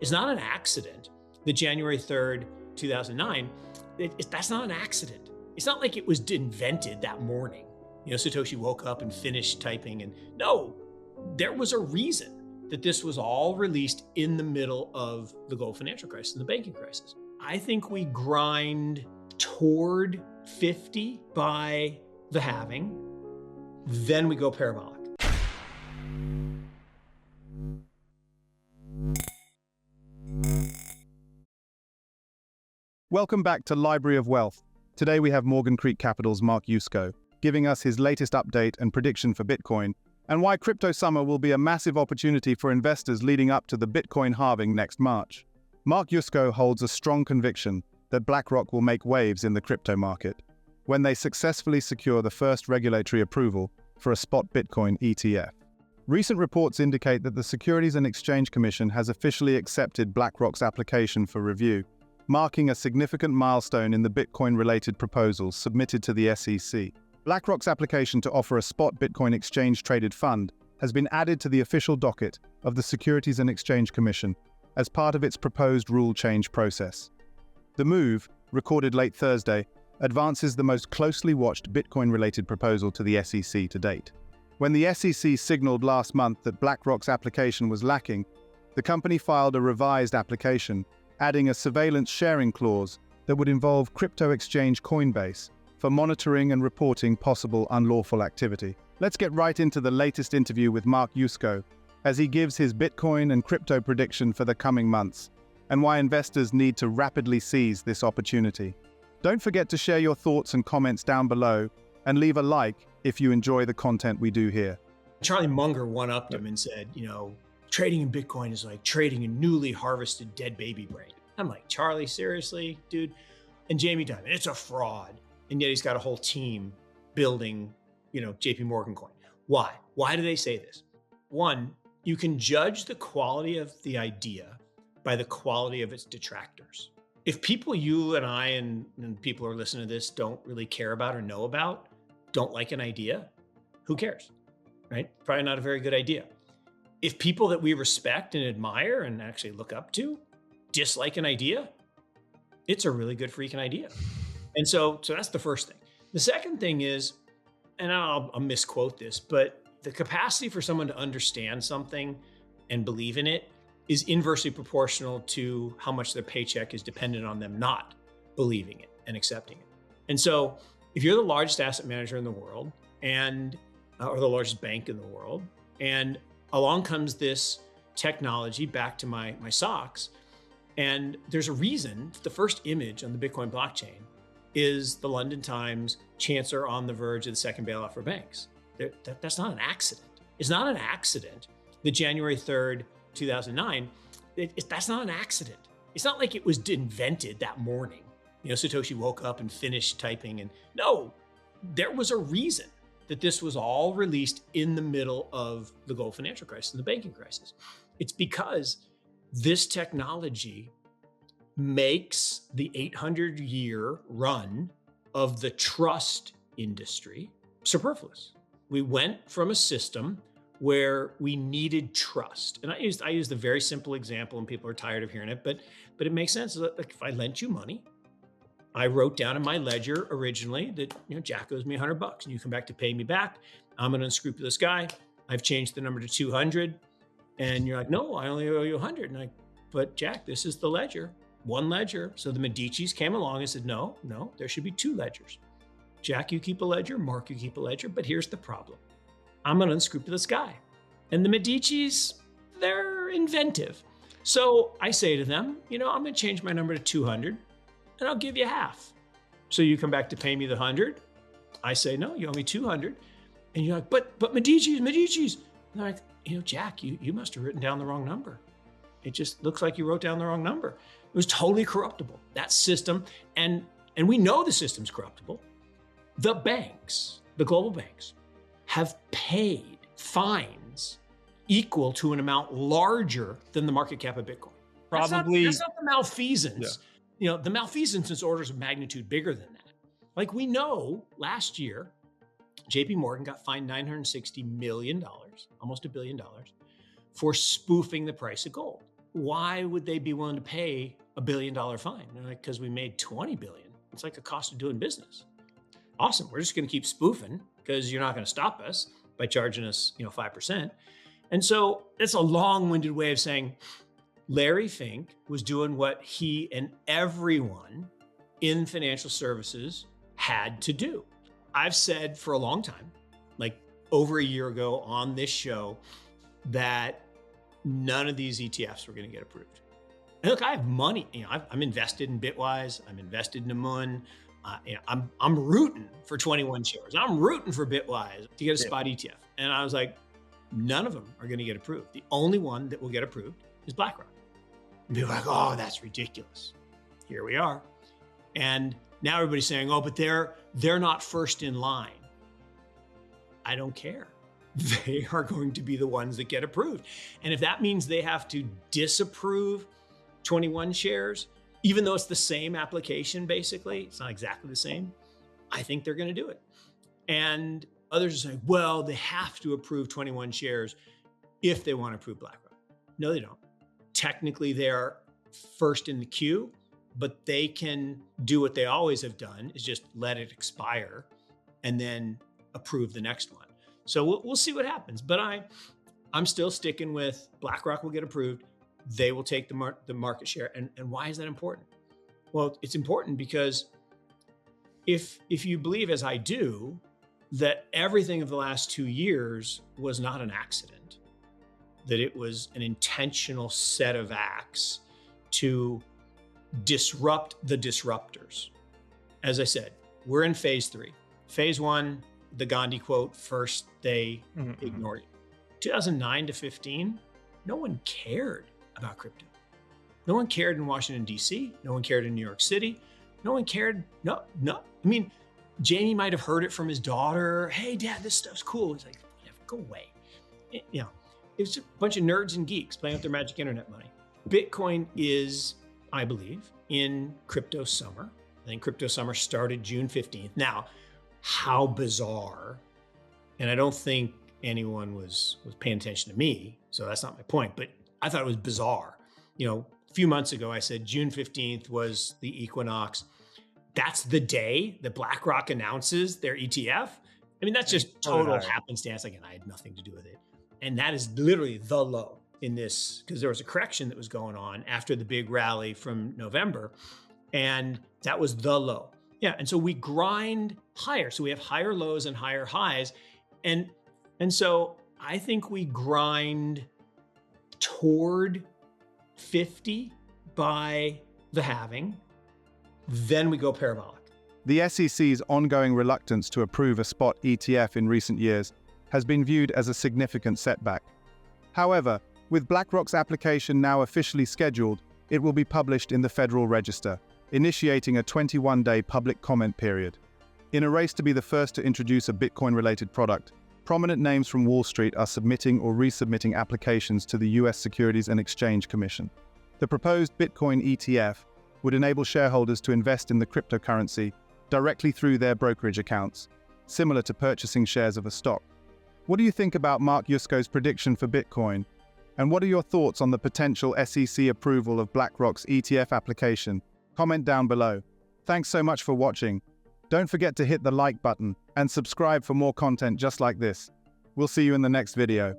It's not an accident that January 3rd, 2009, that's not an accident. It's not like it was invented that morning. Satoshi woke up and finished typing no, there was a reason that this was all released in the middle of the global financial crisis and the banking crisis. I think we grind toward 50 by the halving, then we go parabolic. Welcome back to Library of Wealth. Today we have Morgan Creek Capital's Mark Yusko giving us his latest update and prediction for Bitcoin and why crypto summer will be a massive opportunity for investors leading up to the Bitcoin halving next March. Mark Yusko holds a strong conviction that BlackRock will make waves in the crypto market when they successfully secure the first regulatory approval for a spot Bitcoin ETF. Recent reports indicate that the Securities and Exchange Commission has officially accepted BlackRock's application for review, marking a significant milestone in the Bitcoin-related proposals submitted to the SEC. BlackRock's application to offer a spot Bitcoin exchange-traded fund has been added to the official docket of the Securities and Exchange Commission as part of its proposed rule change process. The move, recorded late Thursday, advances the most closely watched Bitcoin-related proposal to the SEC to date. When the SEC signaled last month that BlackRock's application was lacking, the company filed a revised application adding a surveillance sharing clause that would involve crypto exchange Coinbase for monitoring and reporting possible unlawful activity. Let's get right into the latest interview with Mark Yusko as he gives his Bitcoin and crypto prediction for the coming months and why investors need to rapidly seize this opportunity. Don't forget to share your thoughts and comments down below and leave a like if you enjoy the content we do here. Charlie Munger one-upped him and said, trading in Bitcoin is like trading in newly harvested dead baby brain. I'm like, Charlie, seriously, dude? And Jamie Dimon, it's a fraud. And yet he's got a whole team building, JP Morgan coin. Why? Why do they say this? One, you can judge the quality of the idea by the quality of its detractors. If people you and I and people who are listening to this don't really care about or know about, don't like an idea, who cares, right? Probably not a very good idea. If people that we respect and admire and actually look up to dislike an idea, it's a really good freaking idea. And so that's the first thing. The second thing is, and I'll misquote this, but the capacity for someone to understand something and believe in it is inversely proportional to how much their paycheck is dependent on them not believing it and accepting it. And so if you're the largest asset manager in the world or the largest bank in the world, and along comes this technology, back to my socks, and there's a reason the first image on the Bitcoin blockchain is the London Times chancellor on the verge of the second bailout for banks. That's not an accident. It's not an accident that January 3rd, 2009, that's not an accident. It's not like it was invented that morning. Satoshi woke up and finished typing no, there was a reason that this was all released in the middle of the global financial crisis and the banking crisis. It's because this technology makes the 800-year run of the trust industry superfluous. We went from a system where we needed trust. And I used a very simple example, and people are tired of hearing it, but it makes sense. Like if I lent you money, I wrote down in my ledger originally that, Jack owes me $100 and you come back to pay me back. I'm an unscrupulous guy. I've changed the number to 200. And you're like, no, I only owe you 100. And but Jack, this is the ledger, one ledger. So the Medicis came along and said, no, there should be two ledgers. Jack, you keep a ledger. Mark, you keep a ledger. But here's the problem. I'm an unscrupulous guy. And the Medicis, they're inventive. So I say to them, I'm going to change my number to 200. And I'll give you half. So you come back to pay me the 100. I say, no, you owe me 200. And you're like, but Medicis. And they're like, Jack, you must have written down the wrong number. It just looks like you wrote down the wrong number. It was totally corruptible, that system. And we know the system's corruptible. The banks, the global banks, have paid fines equal to an amount larger than the market cap of Bitcoin. Probably. That's not the malfeasance. Yeah. The malfeasance is orders of magnitude bigger than that. Like we know last year, JP Morgan got fined $960 million, almost $1 billion, for spoofing the price of gold. why would they be willing to pay $1 billion fine? They're like, because we made 20 billion. It's like the cost of doing business. Awesome. We're just going to keep spoofing because you're not going to stop us by charging us, 5%. And so it's a long-winded way of saying Larry Fink was doing what he and everyone in financial services had to do. I've said for a long time, like over a year ago on this show, that none of these ETFs were going to get approved. And look, I have money. I'm invested in Bitwise. I'm invested in Amun. I'm rooting for 21 shares. I'm rooting for Bitwise to get a spot ETF. And I was like, none of them are going to get approved. The only one that will get approved is BlackRock. And people are like, oh, that's ridiculous. Here we are. And now everybody's saying, oh, but they're not first in line. I don't care. They are going to be the ones that get approved. And if that means they have to disapprove 21 shares, even though it's the same application, basically, it's not exactly the same, I think they're going to do it. And others are saying, well, they have to approve 21 shares if they want to approve BlackRock. No, they don't. Technically, they're first in the queue, but they can do what they always have done, is just let it expire and then approve the next one. So we'll see what happens. But I'm still sticking with BlackRock will get approved. They will take the market share. And why is that important? Well, it's important because if you believe, as I do, that everything of the last 2 years was not an accident, that it was an intentional set of acts to disrupt the disruptors. As I said, we're in phase 3. Phase 1, the Gandhi quote, first they ignored it. 2009 to 15, no one cared about crypto. No one cared in Washington, D.C. No one cared in New York City. No one cared. No. I mean, Jamie might have heard it from his daughter. Hey, Dad, this stuff's cool. He's like, go away. It was just a bunch of nerds and geeks playing with their magic internet money. Bitcoin is, I believe, in crypto summer. I think crypto summer started June 15th. Now, how bizarre. And I don't think anyone was paying attention to me, so that's not my point, but I thought it was bizarre. A few months ago, I said June 15th was the equinox. That's the day that BlackRock announces their ETF. I mean, that's just total happenstance. Again, I had nothing to do with it. And that is literally the low in this, because there was a correction that was going on after the big rally from November. And that was the low. Yeah. And so we grind higher. So we have higher lows and higher highs. And so I think we grind toward 50 by the halving. Then we go parabolic. The SEC's ongoing reluctance to approve a spot ETF in recent years has been viewed as a significant setback. However, with BlackRock's application now officially scheduled, it will be published in the Federal Register, initiating a 21-day public comment period. In a race to be the first to introduce a Bitcoin-related product, prominent names from Wall Street are submitting or resubmitting applications to the US Securities and Exchange Commission. The proposed Bitcoin ETF would enable shareholders to invest in the cryptocurrency directly through their brokerage accounts, similar to purchasing shares of a stock. What do you think about Mark Yusko's prediction for Bitcoin? And what are your thoughts on the potential SEC approval of BlackRock's ETF application? Comment down below. Thanks so much for watching. Don't forget to hit the like button and subscribe for more content just like this. We'll see you in the next video.